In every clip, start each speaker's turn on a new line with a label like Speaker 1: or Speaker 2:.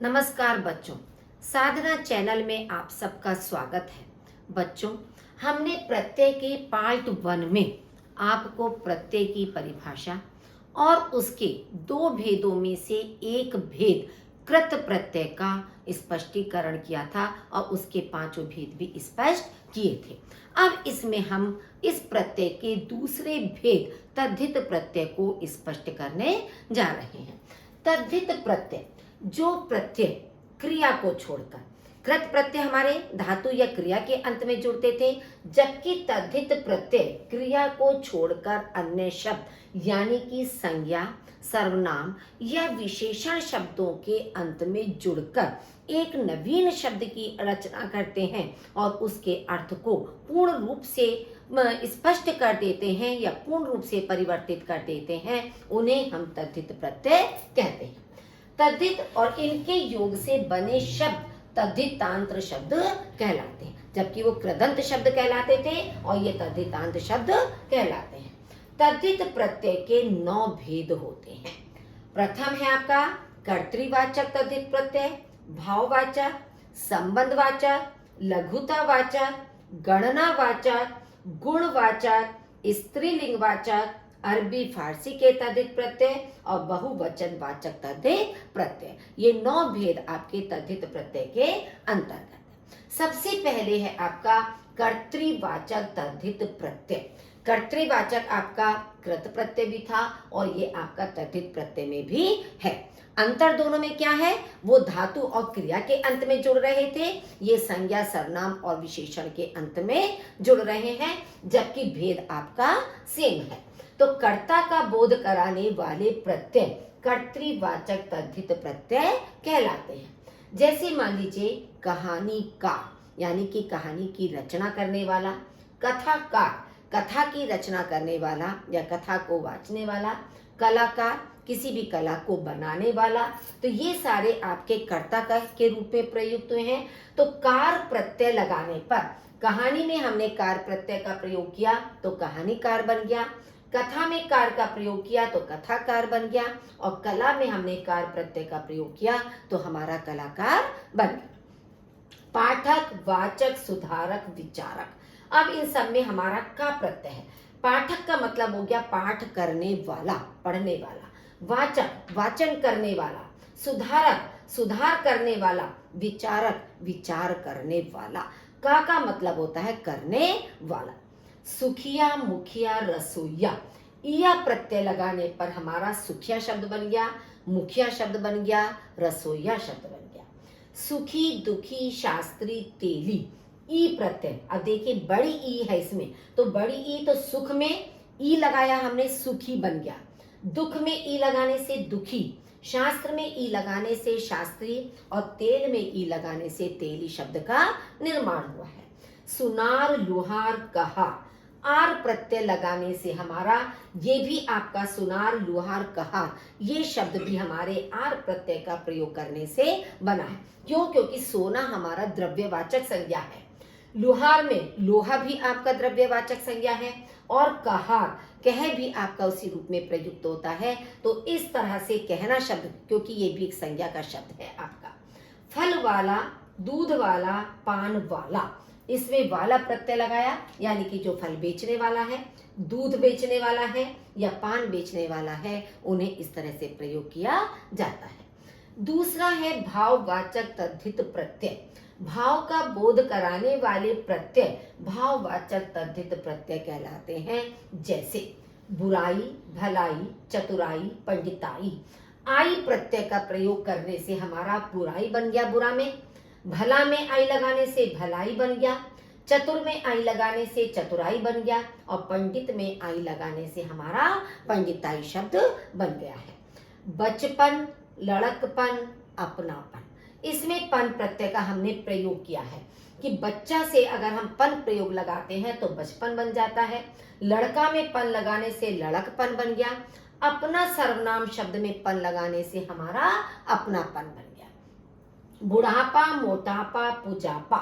Speaker 1: नमस्कार बच्चों, साधना चैनल में आप सबका स्वागत है। बच्चों, हमने प्रत्यय के पार्ट 1 में आपको प्रत्यय की परिभाषा और उसके दो भेदों में से एक भेद कृत प्रत्यय का स्पष्टीकरण किया था और उसके पांचों भेद भी स्पष्ट किए थे। अब इसमें हम इस प्रत्यय के दूसरे भेद तद्धित प्रत्यय को स्पष्ट करने जा रहे हैं। तद्धित प्रत्यय जो प्रत्यय क्रिया को छोड़कर, कृत प्रत्यय हमारे धातु या क्रिया के अंत में जुड़ते थे, जबकि तद्धित प्रत्यय क्रिया को छोड़कर अन्य शब्द यानी कि संज्ञा, सर्वनाम या विशेषण शब्दों के अंत में जुड़कर एक नवीन शब्द की रचना करते हैं और उसके अर्थ को पूर्ण रूप से स्पष्ट कर देते हैं या पूर्ण रूप से परिवर्तित कर देते हैं, उन्हें हम तद्धित प्रत्यय कहते हैं। तद्धित और इनके योग से बने शब्द तद्धितांत शब्द कहलाते हैं, जबकि वो कृदंत शब्द कहलाते थे और ये तद्धितांत शब्द कहलाते हैं। तद्धित प्रत्यय के 9 भेद होते हैं। प्रथम है आपका कर्तृवाचक तद्धित प्रत्यय, भाववाचक, संबंधवाचक, लघुतावाचक, गणनावाचक, गुणवाचक, स्त्रीलिंगवाचक, अरबी फारसी के तद्धित प्रत्यय और बहुवचन वाचक तद्धित प्रत्यय। ये 9 भेद आपके तद्धित प्रत्यय के अंतर्गत है। सबसे पहले है आपका कर्तृवाचक तद्धित प्रत्यय। कर्तृवाचक आपका कृत प्रत्यय भी था और ये आपका तद्धित प्रत्यय में भी है। अंतर दोनों में क्या है? वो धातु और क्रिया के अंत में जुड़ रहे थे, ये संज्ञा, सर्वनाम और विशेषण के अंत में जुड़ रहे हैं, जबकि भेद आपका सेम है। तो कर्ता का बोध कराने वाले प्रत्यय कर्तृवाचक तद्धित प्रत्यय कहलाते हैं। जैसे मान लीजिए कहानीकार यानी कि कहानी की रचना करने वाला, कथाकार कथा की रचना करने वाला या कथा को वाचने वाला, कलाकार किसी भी कला को बनाने वाला, तो ये सारे आपके कर्ता के रूप में प्रयुक्त हुए हैं। तो कार प्रत्यय लगाने पर कहानी में हमने कार प्रत्यय का प्रयोग किया तो कहानीकार बन गया, कथा में कार का प्रयोग किया तो कथाकार बन गया और कला में हमने कार प्रत्यय का प्रयोग किया तो हमारा कलाकार बन गया। पाठक, वाचक, सुधारक, विचारक, अब इन सब में हमारा का प्रत्यय है। पाठक का मतलब हो गया पाठ करने वाला, पढ़ने वाला, वाचक वाचन करने वाला, सुधारक सुधार करने वाला, विचारक विचार करने वाला। का मतलब होता है करने वाला। सुखिया, मुखिया, रसोइया, इया प्रत्यय लगाने पर हमारा सुखिया शब्द बन गया, मुखिया शब्द बन गया, रसोइया शब्द बन गया। सुखी, दुखी, शास्त्री, तेली, ई प्रत्यय। अब देखिए बड़ी ई है इसमें, तो बड़ी ई तो सुख में ई लगाया हमने, सुखी बन गया। दुख में ई लगाने से दुखी, शास्त्र में ई लगाने से शास्त्री और तेल में ई लगाने से तेली शब्द का निर्माण हुआ है। सुनार, लुहार, कहा, आर प्रत्यय लगाने से हमारा ये भी आपका सुनार, लुहार, कहा, ये शब्द भी हमारे आर प्रत्यय का प्रयोग करने से बना है। क्यों? क्योंकि सोना हमारा द्रव्यवाचक संज्ञा है, लुहार में लोहा भी आपका द्रव्यवाचक संज्ञा है और कहार, कह भी आपका उसी रूप में प्रयुक्त होता है। तो इस तरह से कहना शब्द, क्योंकि ये भी एक संज्ञा का शब्द है आपका। फल वाला, दूध वाला, पान वाला, इसमें वाला प्रत्यय लगाया, यानी कि जो फल बेचने वाला है, दूध बेचने वाला है या पान बेचने वाला है, उन्हें इस तरह से प्रयोग किया जाता है। दूसरा है भाववाचक तद्धित प्रत्यय। भाव का बोध कराने वाले प्रत्यय भाववाचक तद्धित प्रत्यय कहलाते हैं। जैसे बुराई, भलाई, चतुराई, पंडिताई। आई प्रत्यय का प्रयोग करने से हमारा बुराई बन गया, बुरा में, भला में आई लगाने से भलाई बन गया, चतुर में आई लगाने से चतुराई बन गया और पंडित में आई लगाने से हमारा पंडिताई शब्द बन गया है। बचपन, लड़कपन, अपनापन, इसमें पन प्रत्यय का हमने प्रयोग किया है कि बच्चा से अगर हम पन प्रयोग लगाते हैं तो बचपन बन जाता है, लड़का में पन लगाने से लड़कपन बन गया, अपना सर्वनाम शब्द में पन लगाने से हमारा अपनापन बन गया। बुढ़ापा, मोटापा, पुजापा,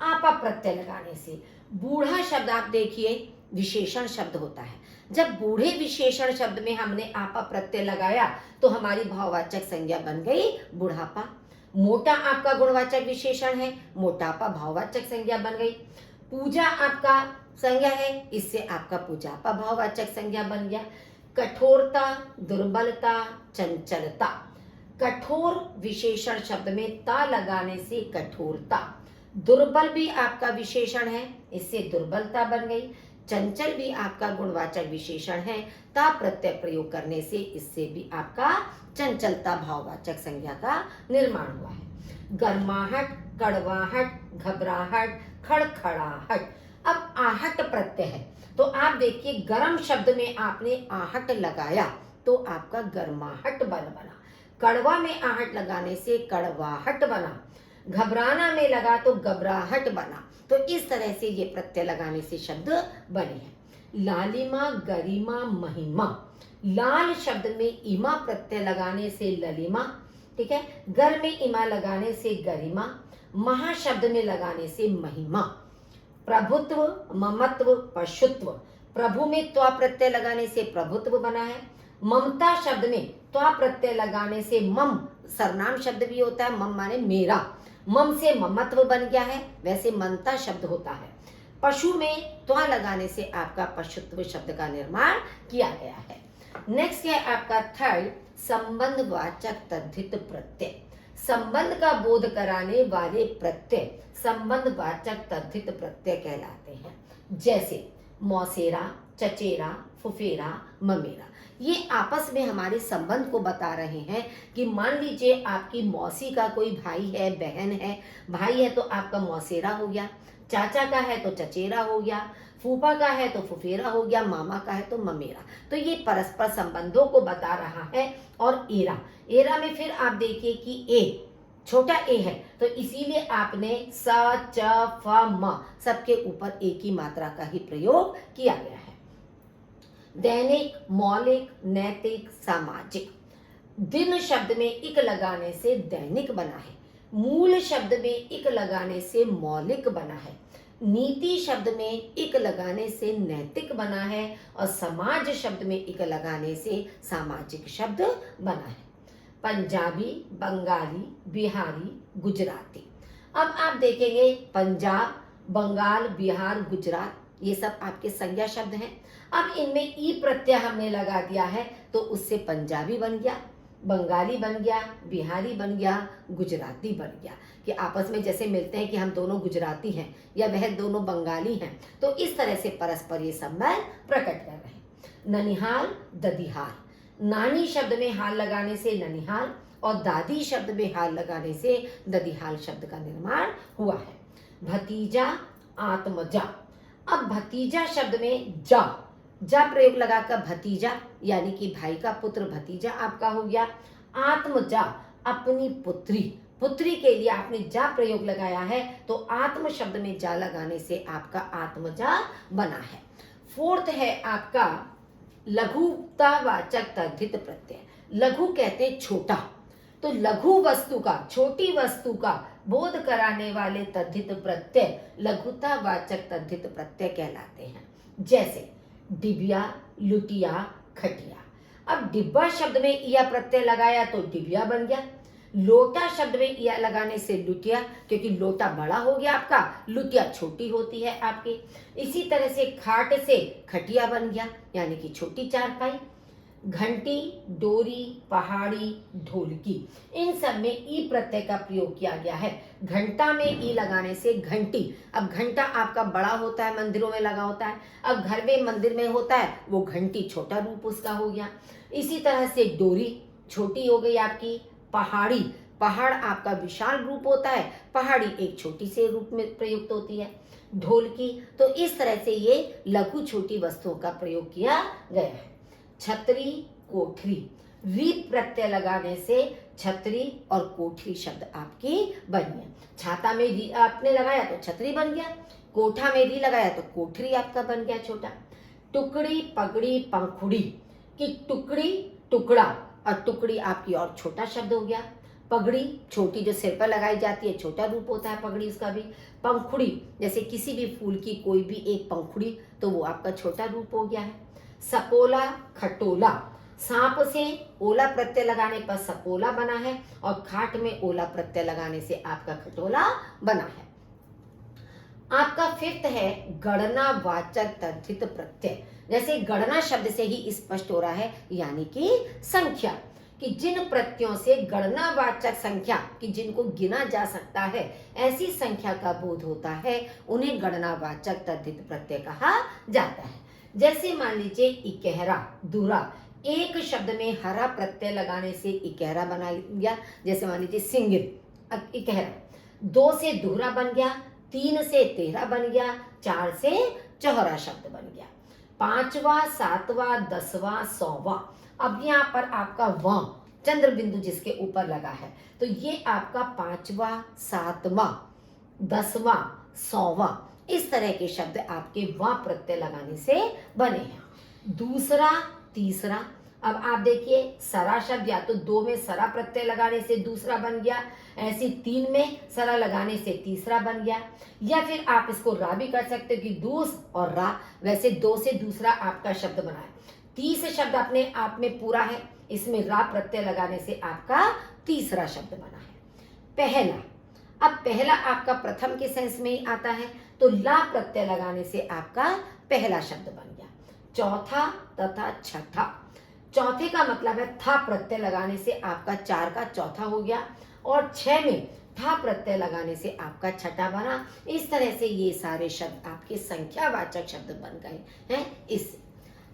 Speaker 1: आपा प्रत्यय लगाने से बूढ़ा शब्द आप देखिए विशेषण शब्द होता है, जब बूढ़े विशेषण शब्द में हमने आपा प्रत्यय लगाया तो हमारी भाववाचक संज्ञा बन गई बुढ़ापा। मोटा आपका गुणवाचक विशेषण है, मोटापा भाववाचक संज्ञा बन गई। पूजा आपका संज्ञा है, इससे आपका पूजापा भाववाचक संज्ञा बन गया। कठोरता, दुर्बलता, चंचलता। कठोर विशेषण शब्द में ता लगाने से कठोरता। दुर्बल भी आपका विशेषण है, इससे दुर्बलता बन गई। चंचल भी आपका गुणवाचक विशेषण है, ता प्रत्यय प्रयोग करने से इससे भी आपका चंचलता भाववाचक संज्ञा का निर्माण हुआ है। गर्माहट, कड़वाहट, घबराहट, खड़खड़ाहट। अब आहट प्रत्यय है, तो आप देखिए गर्म शब्द में आपने आहट लगाया तो आपका गर्माहट बना। कड़वा में आहट लगाने से कड़वाहट बना। घबराना में लगा तो घबराहट बना। तो इस तरह से ये प्रत्यय लगाने से शब्द बने हैं। लालिमा, गरिमा, महिमा। लाल शब्द में इमा प्रत्यय लगाने से ललिमा, ठीक है। गर में इमा लगाने से गरिमा, महा शब्द में लगाने से महिमा। प्रभुत्व, ममत्व, पशुत्व। प्रभु में त्वा प्रत्यय लगाने से प्रभुत्व बना है। ममता शब्द में त्वा प्रत्यय लगाने से मम, सर्वनाम शब्द भी होता है, मम माने मेरा, मम से ममत्व बन गया है, वैसे ममता शब्द होता है। पशु में त्वा लगाने से आपका पशुत्व शब्द का निर्माण किया गया है। नेक्स्ट है आपका थर्ड, संबंधवाचक तद्धित प्रत्यय। संबंध का बोध कराने वाले प्रत्यय संबंधवाचक तद्धित प्रत्यय कहलाते हैं। जैसे मौसेरा, चचेरा, फुफेरा, ममेरा। ये आपस में हमारे संबंध को बता रहे हैं कि मान लीजिए आपकी मौसी का कोई भाई है, बहन है। भाई है तो आपका मौसेरा हो गया, चाचा का है तो चचेरा हो गया, फूफा का है तो फुफेरा हो गया, मामा का है तो ममेरा। तो ये परस्पर संबंधों को बता रहा है। और एरा, एरा में फिर आप देखिए कि ए, छोटा ए है, तो इसीलिए आपने स, च, फ, म सबके ऊपर एक ही मात्रा का ही प्रयोग किया गया है। दैनिक, मौलिक, नैतिक, सामाजिक। दिन शब्द में इक लगाने से दैनिक बना है। मूल शब्द में इक लगाने से मौलिक बना है। नीति शब्द में इक लगाने से नैतिक बना है। और समाज शब्द में इक लगाने से सामाजिक शब्द बना है। पंजाबी, बंगाली, बिहारी, गुजराती। अब आप देखेंगे पंजाब, बंगाल, बिहार, गुजरात, ये सब आपके संज्ञा शब्द हैं। अब इनमें ई प्रत्यय हमने लगा दिया है तो उससे पंजाबी बन गया, बंगाली बन गया, बिहारी बन गया, गुजराती बन गया। कि आपस में जैसे मिलते हैं कि हम दोनों गुजराती हैं या वह दोनों बंगाली हैं, तो इस तरह से परस्पर ये संबंध प्रकट कर रहे हैं। ननिहाल, ददिहाल। नानी शब्द में हाल लगाने से ननिहाल और दादी शब्द में हाल लगाने से ददिहाल शब्द का निर्माण हुआ है। भतीजा, आत्मजा। अब भतीजा शब्द में जा प्रयोग लगाकर भतीजा यानी कि भाई का पुत्र भतीजा आपका हो गया। आत्मजा, अपनी पुत्री, पुत्री के लिए आपने जा प्रयोग लगाया है तो आत्म शब्द में जा लगाने से आपका आत्मजा बना है। फोर्थ है आपका लघुतावाचक तद्धित प्रत्यय। लघु कहते हैं छोटा, तो लघु वस्तु का, छोटी वस्तु का बोध कराने वाले तद्धित प्रत्यय लघुतावाचक तद्धित प्रत्यय कहलाते हैं। जैसे डिबिया, लुटिया, खटिया। अब डिब्बा शब्द में इया प्रत्यय लगाया तो डिबिया बन गया। लोटा शब्द में इया लगाने से लुटिया, क्योंकि लोटा बड़ा हो गया आपका, लुटिया छोटी होती है आपकी। इसी तरह से खाट से खटिया बन गया यानी कि छोटी चारपाई। घंटी, डोरी, पहाड़ी, ढोलकी, इन सब में ई प्रत्यय का प्रयोग किया गया है। घंटा में ई लगाने से घंटी। अब घंटा आपका बड़ा होता है, मंदिरों में लगा होता है। अब घर में मंदिर में होता है वो घंटी, छोटा रूप उसका हो गया। इसी तरह से डोरी छोटी हो गई आपकी। पहाड़ी, पहाड़ आपका विशाल रूप होता है, पहाड़ी एक छोटी से रूप में प्रयुक्त होती है। ढोलकी, तो इस तरह से ये लघु छोटी वस्तुओं का प्रयोग किया गया है। छतरी, कोठरी, री प्रत्यय लगाने से छतरी और कोठरी शब्द आपकी बनी है। छाता में री आपने लगाया तो छतरी बन गया, कोठा में री लगाया तो कोठरी आपका बन गया छोटा। टुकड़ी, पगड़ी, पंखुड़ी, कि टुकड़ी टुकड़ा और टुकड़ी आपकी और छोटा शब्द हो गया। पगड़ी छोटी जो सिर पर लगाई जाती है, छोटा रूप होता है पगड़ी उसका भी। पंखुड़ी जैसे किसी भी फूल की कोई भी एक पंखुड़ी, तो वो आपका छोटा रूप हो गया है। सपोला, खटोला, सांप से ओला प्रत्यय लगाने पर सपोला बना है और खाट में ओला प्रत्यय लगाने से आपका खटोला बना है। आपका फिफ्थ है गणनावाचक तद्धित प्रत्यय। जैसे गणना शब्द से ही स्पष्ट हो रहा है, यानी कि संख्या, कि जिन प्रत्ययों से गणनावाचक संख्या, कि जिनको गिना जा सकता है ऐसी संख्या का बोध होता है, उन्हें गणनावाचक तद्धित प्रत्यय कहा जाता है। जैसे मान लीजिए इकहरा, दूरा, एक शब्द में हरा प्रत्यय लगाने से इकहरा बना गया। जैसे मान लीजिए सिंगिल, इकहरा, दो से दूरा बन गया, तीन से तेरह बन गया, चार से चौहरा शब्द बन गया। पांचवा, सातवां, दसवां, सौवा, अब यहाँ पर आपका व चंद्र बिंदु जिसके ऊपर लगा है, तो ये आपका पांचवा, सातवां, दसवां, सौवा, इस तरह के शब्द आपके व प्रत्यय लगाने से बने हैं। दूसरा, तीसरा, अब आप देखिए सरा शब्द या तो दो में सरा प्रत्यय लगाने से दूसरा बन गया, ऐसे तीन में सरा लगाने से तीसरा बन गया, या फिर आप इसको रा भी कर सकते हो कि दूस और रा, वैसे दो से दूसरा आपका शब्द बना है। तीस शब्द अपने आप में पूरा है, इसमें रा प्रत्यय लगाने से आपका तीसरा शब्द बना है। पहला, अब पहला आपका प्रथम के सेंस में ही आता है, तो ला प्रत्यय लगाने से आपका पहला शब्द बन गया। चौथा तथा छठा, चौथे का मतलब है था प्रत्यय लगाने से आपका चार का चौथा हो गया, और छह में था प्रत्यय लगाने से आपका छठा बना। इस तरह से ये सारे शब्द आपके संख्यावाचक शब्द बन गए हैं। इस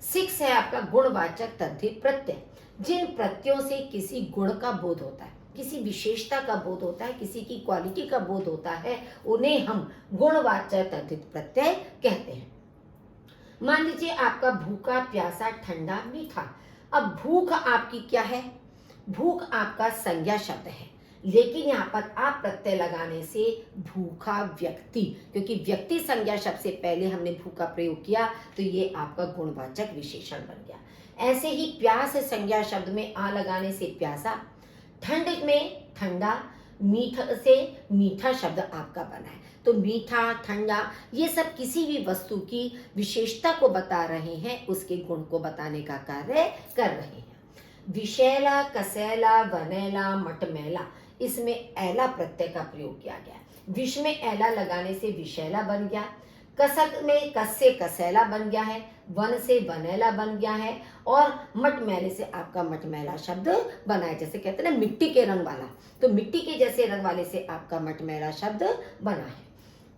Speaker 1: 6 है आपका गुणवाचक तद्धित प्रत्यय। जिन प्रत्ययों से किसी गुण का बोध होता है, किसी विशेषता का बोध होता है, किसी की क्वालिटी का बोध होता है, उन्हें हम गुणवाचक तद्धित प्रत्यय कहते हैं। मान लीजिए आपका भूखा, प्यासा, ठंडा, मीठा। अब भूख आपकी क्या है? भूख आपका संज्ञा शब्द है, लेकिन यहाँ पर आप प्रत्यय लगाने से भूखा व्यक्ति, क्योंकि व्यक्ति संज्ञा शब्द से पहले हमने भूखा प्रयोग किया, तो ये आपका गुणवाचक विशेषण बन गया। ऐसे ही प्यास संज्ञा शब्द में आ लगाने से प्यासा, ठंड में ठंडा, मीठा से मीठा शब्द आपका बना है। तो मीठा, ठंडा, ये सब किसी भी वस्तु की विशेषता को बता रहे हैं, उसके गुण को बताने का कार्य कर रहे हैं। विशैला, कसैला, वनैला, मटमैला, इसमें ऐला प्रत्यय का प्रयोग किया गया। विष में ऐला लगाने से विशैला बन गया, कसक में कस से कसैला बन गया है, वन से वनैला बन गया है, और मटमैले से आपका मटमैला शब्द बना है। जैसे कहते हैं ना मिट्टी के रंग वाला, तो मिट्टी के जैसे रंग वाले से आपका मटमैला शब्द बना है।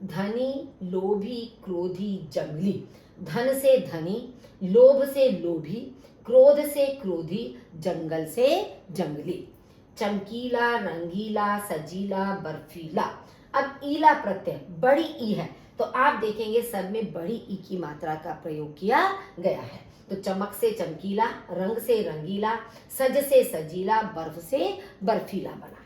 Speaker 1: धनी, लोभी, क्रोधी, जंगली, धन से धनी, लोभ से लोभी, क्रोध से क्रोधी, जंगल से जंगली। चमकीला, रंगीला, सजीला, बर्फीला। अब ईला प्रत्यय बड़ी ई है, तो आप देखेंगे सब में बड़ी ई की मात्रा का प्रयोग किया गया है। तो चमक से चमकीला, रंग से रंगीला, सज से सजीला, बर्फ से बर्फीला बना है।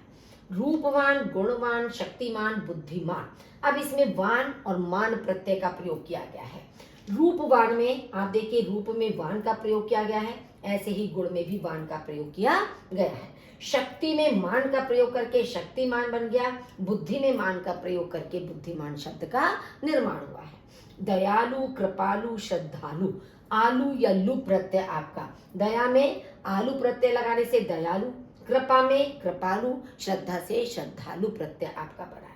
Speaker 1: रूपवान, गुणवान, शक्तिमान, बुद्धिमान। अब इसमें वान और मान प्रत्यय का प्रयोग किया गया है। रूपवान में आप देखिए रूप में वान का प्रयोग किया गया है, ऐसे ही गुण में भी वान का प्रयोग किया गया है। शक्ति में मान का प्रयोग करके शक्तिमान बन गया, बुद्धि में मान का प्रयोग करके बुद्धिमान शब्द का निर्माण हुआ है। दयालु, कृपालु, श्रद्धालु, आलू या लु प्रत्यय आपका, दया में आलू प्रत्यय लगाने से दयालु, कृपा में कृपालु, श्रद्धा से श्रद्धालु प्रत्यय आपका बना है।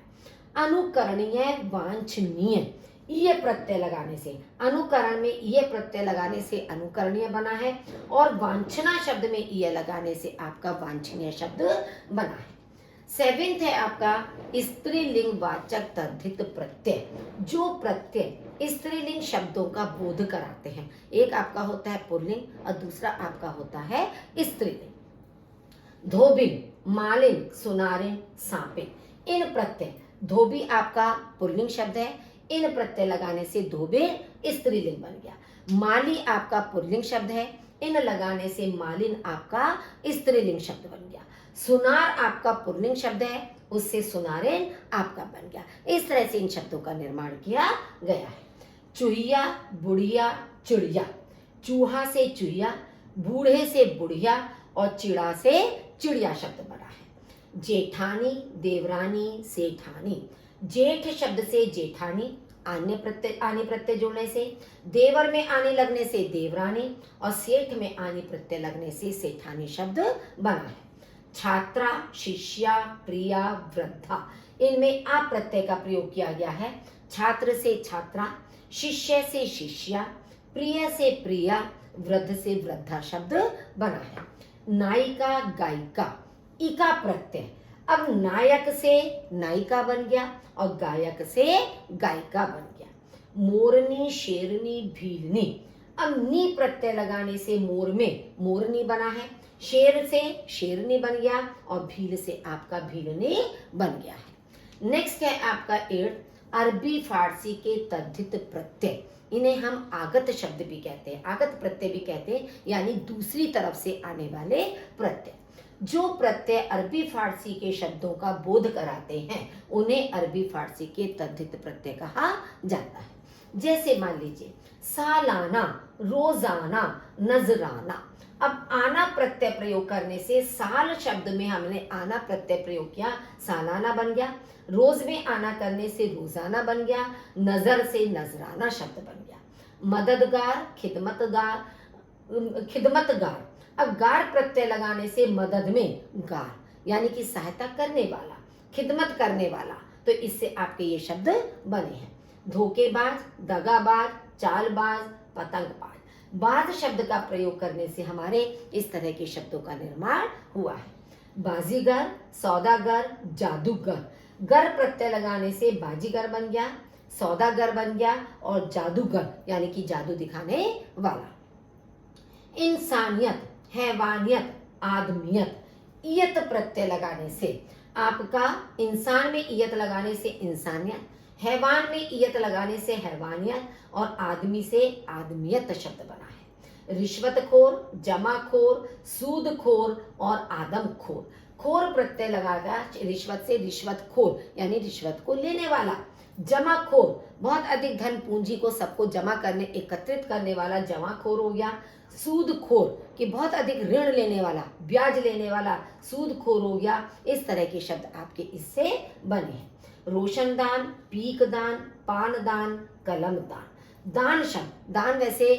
Speaker 1: अनुकरणीय, वांछनीय, ये प्रत्यय लगाने से, अनुकरण में ये प्रत्यय लगाने से अनुकरणीय बना है, और वांछना शब्द में ये लगाने से आपका वांछनीय शब्द बना है। 7th है आपका स्त्रीलिंग वाचक तद्धित प्रत्यय। जो प्रत्यय स्त्रीलिंग शब्दों का बोध कराते हैं, एक आपका होता है पुल्लिंग और दूसरा आपका होता है स्त्रीलिंग। धोबिन, मालिन, सुनारिन, सांपिन, इन प्रत्यय, धोबी आपका पुल्लिंग शब्द है, इन प्रत्यय लगाने से धोबे स्त्रीलिंग बन गया। माली आपका पुल्लिंग शब्द है, इन लगाने से मालिन आपका स्त्रीलिंग शब्द बन गया। सुनार आपका पुल्लिंग शब्द है, उससे सुनारिन आपका बन गया। इस तरह से इन शब्दों का निर्माण किया गया है। चूहिया, बुढ़िया, चिड़िया, चूहा से चूहिया, बूढ़े से बुढ़िया, और चिड़ा से चिड़िया शब्द बना है। जेठानी, देवरानी, सेठानी, जेठ शब्द से जेठानी, आनी प्रत्यय जोड़ने से, देवर में आने लगने से देवरानी, और सेठ में आनी प्रत्यय लगने से सेठानी शब्द बना है। छात्रा, शिष्या, प्रिया, वृद्धा, इनमें आ प्रत्यय का प्रयोग किया गया है। छात्र से छात्रा, शिष्य से शिष्या, प्रिय से प्रिया, वृद्ध से वृद्धा शब्द बना है। नायिका, गायिका, इका प्रत्यय, अब नायक से नायिका बन गया और गायक से गायिका बन गया। मोरनी, शेरनी, भीलनी, अब नी प्रत्यय लगाने से मोर में मोरनी बना है, शेर से शेरनी बन गया और भील से आपका भीलनी बन गया है। नेक्स्ट है आपका 8 अरबी फारसी के तद्धित प्रत्यय, इन्हें हम आगत शब्द भी कहते हैं, आगत प्रत्यय भी कहते हैं, यानी दूसरी तरफ से आने वाले प्रत्यय। जो प्रत्यय अरबी फारसी के शब्दों का बोध कराते हैं उन्हें अरबी फारसी के तद्धित प्रत्यय कहा जाता है। जैसे मान लीजिए सालाना, रोजाना, नजराना, अब आना प्रत्यय प्रयोग करने से साल शब्द में हमने आना प्रत्यय प्रयोग किया, सालाना बन गया। रोज में आना करने से रोजाना बन गया, नजर से नजराना शब्द बन गया। मददगार, खिदमतगार, खिदमतगार, अब गार प्रत्यय लगाने से मदद में गार, यानी कि सहायता करने वाला, खिदमत करने वाला, तो इससे आपके ये शब्द बने हैं। धोखेबाज, दगाबाज, चालबाज, पतंगबाज, बाज शब्द का प्रयोग करने से हमारे इस तरह के शब्दों का निर्माण हुआ है। बाजीगर, सौदागर, जादूगर, गर प्रत्यय लगाने से बाजीगर बन गया, सौदागर बन गया और जादूगर यानी कि जादू दिखाने वाला। इंसानियत, हैवानियत, आदमियत, इयत प्रत्यय लगाने से आपका इंसान में इयत लगाने से इंसानियत, हैवान में इयत लगाने से हैवानियत और आदमी से आदमियत शब्द बना है। रिश्वतखोर, जमाखोर, सूदखोर और आदमखोर, खोर प्रत्यय लगाता रिश्वत से रिश्वतखोर यानी रिश्वत को लेने वाला। जमाखोर, बहुत अधिक धन पूंजी को सबको जमा करने एकत्रित करने वाला जमाखोर हो गया। सूदखोर कि बहुत अधिक ऋण लेने वाला, ब्याज लेने वाला सूदखोर हो गया। इस तरह के शब्द आपके इससे बने हैं। रोशनदान, पीकदान, पानदान, कलमदान, दान शब्द, दान वैसे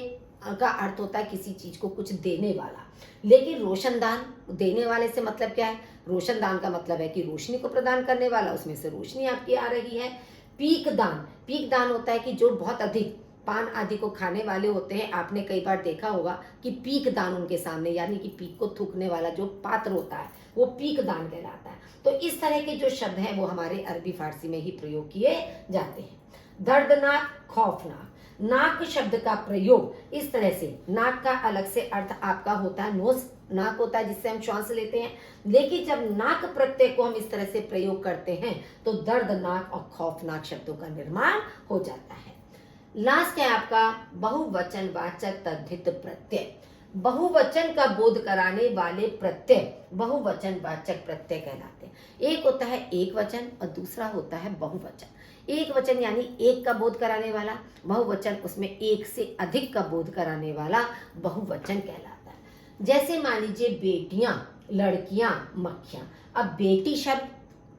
Speaker 1: का अर्थ होता है किसी चीज को कुछ देने वाला, लेकिन रोशनदान देने वाले से मतलब क्या है? रोशनदान का मतलब है कि रोशनी को प्रदान करने वाला, उसमें से रोशनी आपकी आ रही है। पीकदान, पीकदान होता है कि जो बहुत अधिक पान आदि को खाने वाले होते हैं, आपने कई बार देखा होगा कि पीक दान उनके सामने, यानी कि पीक को थूकने वाला जो पात्र होता है वो पीक दान कहलाता है। तो इस तरह के जो शब्द हैं वो हमारे अरबी फारसी में ही प्रयोग किए जाते हैं। दर्दनाक, खौफनाक, नाक शब्द का प्रयोग इस तरह से, नाक का अलग से अर्थ आपका होता है नोज, नाक होता है जिससे हम श्वास लेते हैं, लेकिन जब नाक प्रत्यय को हम इस तरह से प्रयोग करते हैं तो दर्दनाक और खौफनाक शब्दों का निर्माण हो जाता है। लास्ट है आपका बहुवचनवाचक तद्धित प्रत्यय। बहुवचन का बोध कराने वाले प्रत्यय बहुवचनवाचक प्रत्यय कहलाते हैं। एक होता है एक वचन और दूसरा होता है बहुवचन। एक वचन यानी एक का बोध कराने वाला, बहुवचन उसमें एक से अधिक का बोध कराने वाला बहुवचन कहलाता है। जैसे मान लीजिए बेटियां, लड़कियां, मक्खियां। अब बेटी शब्द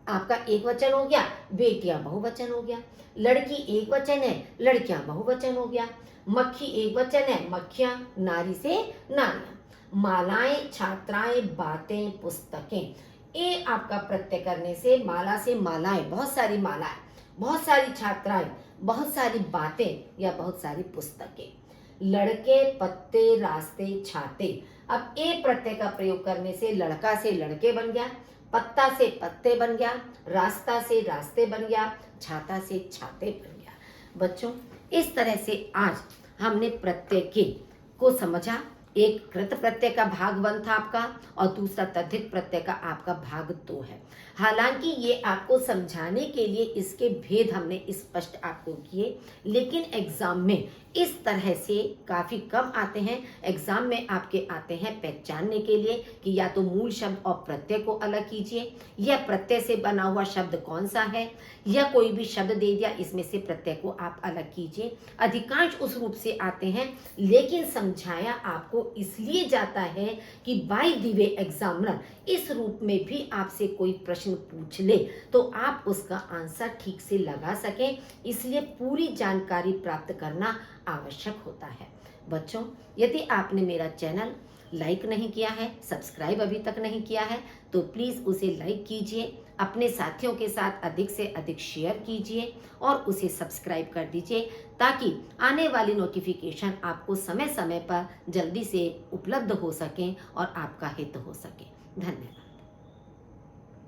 Speaker 1: आपका एक वचन हो गया, बेटियां बहुवचन हो गया। लड़की एक वचन है, लड़कियां बहुवचन हो गया। मक्खी एक वचन है, मक्खियां नारी से नारियां। मालाएं, छात्राएं, बातें, पुस्तकें, ये आपका प्रत्यय करने से माला से मालाएं, बहुत सारी मालाएं, बहुत सारी छात्राएं, बहुत सारी बातें या बहुत सारी पुस्तकें। लड़के, पत्ते, रास्ते, छाते, अब ए प्रत्यय का प्रयोग करने से लड़का से लड़के बन गया, पत्ता से पत्ते बन गया, रास्ता से रास्ते बन गया, छाता से छाते बन गया। बच्चों, इस तरह से आज हमने प्रत्यय के को समझा। एक कृत प्रत्यय का भाग 1 था आपका और दूसरा तद्धित प्रत्यय का आपका भाग 2 है। हालांकि ये आपको समझाने के लिए इसके भेद हमने स्पष्ट आपको किए, लेकिन एग्जाम में इस तरह से काफ़ी कम आते हैं। एग्जाम में आपके आते हैं पहचानने के लिए कि या तो मूल शब्द और प्रत्यय को अलग कीजिए, या प्रत्यय से बना हुआ शब्द कौन सा है, या कोई भी शब्द दे दिया इसमें से प्रत्यय को आप अलग कीजिए। अधिकांश उस रूप से आते हैं, लेकिन समझाया आपको आपको इसलिए जाता है कि बाय द वे एग्जामिनर इस रूप में भी आपसे कोई प्रश्न पूछ ले तो आप उसका आंसर ठीक से लगा सकें, इसलिए पूरी जानकारी प्राप्त करना आवश्यक होता है। बच्चों, यदि आपने मेरा चैनल लाइक नहीं किया है, सब्सक्राइब अभी तक नहीं किया है, तो प्लीज़ उसे लाइक कीजिए, अपने साथियों के साथ अधिक से अधिक शेयर कीजिए और उसे सब्सक्राइब कर दीजिए, ताकि आने वाली नोटिफिकेशन आपको समय समय पर जल्दी से उपलब्ध हो सकें और आपका हित हो सके। धन्यवाद।